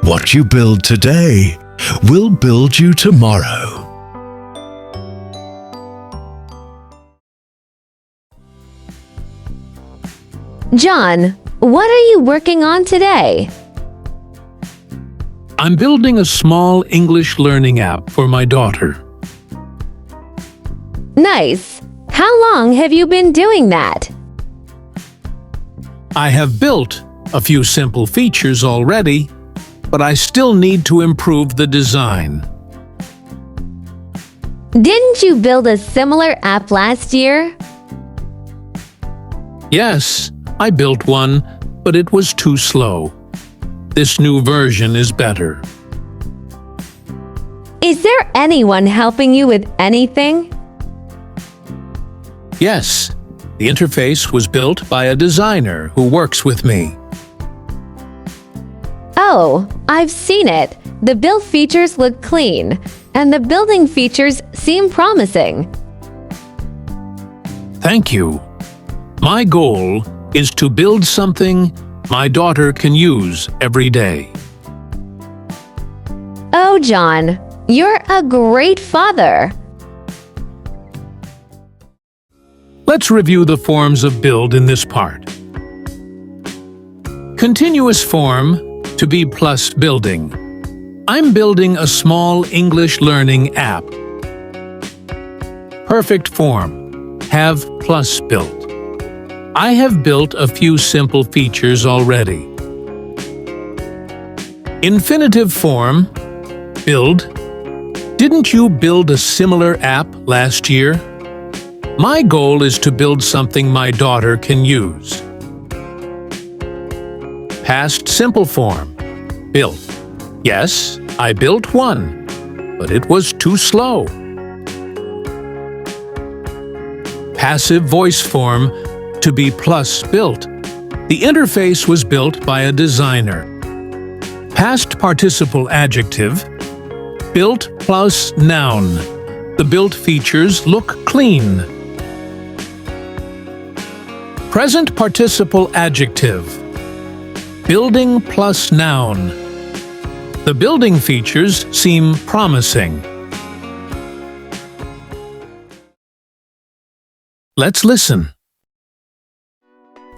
What you build today will build you tomorrow. John, what are you working on today? I'm building a small English learning app for my daughter. Nice. How long have you been doing that? I have built a few simple features already, but I still need to improve the design. Didn't you build a similar app last year? Yes, I built one, but it was too slow. This new version is better. Is there anyone helping you with anything? Yes, the interface was built by a designer who works with me. Oh, I've seen it. The build features look clean, and the building features seem promising. Thank you. My goal is to build something my daughter can use every day. Oh, John, you're a great father. Let's review the forms of build in this part. Continuous form, to be plus building. I'm building a small English learning app. Perfect form, have plus built. I have built a few simple features already. Infinitive form, build. Didn't you build a similar app last year? My goal is to build something my daughter can use. Past simple form, built. Yes, I built one, but it was too slow. Passive voice form, to be plus built. The interface was built by a designer. Past participle adjective, built plus noun. The built features look clean. Present participle adjective, building plus noun. The building features seem promising. Let's listen.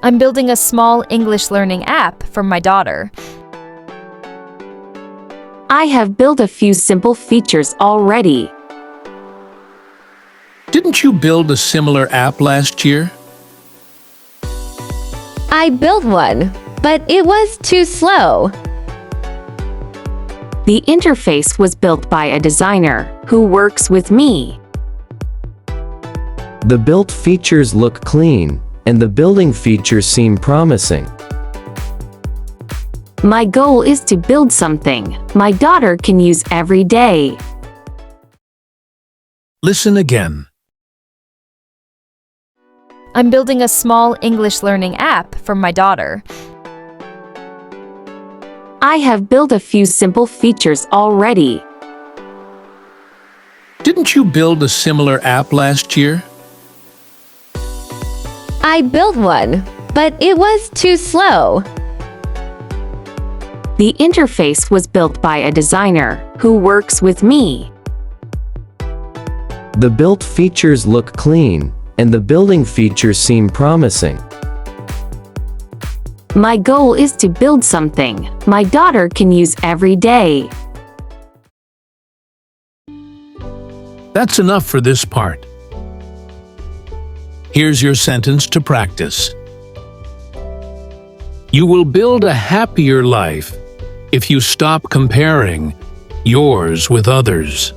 I'm building a small English learning app for my daughter. I have built a few simple features already. Didn't you build a similar app last year? I built one, but it was too slow. The interface was built by a designer who works with me. The built features look clean, and the building features seem promising. My goal is to build something my daughter can use every day. Listen again. I'm building a small English learning app for my daughter. I have built a few simple features already. Didn't you build a similar app last year? I built one, but it was too slow. The interface was built by a designer who works with me. The built features look clean, and the building features seem promising. My goal is to build something my daughter can use every day. That's enough for this part. Here's your sentence to practice. You will build a happier life if you stop comparing yours with others.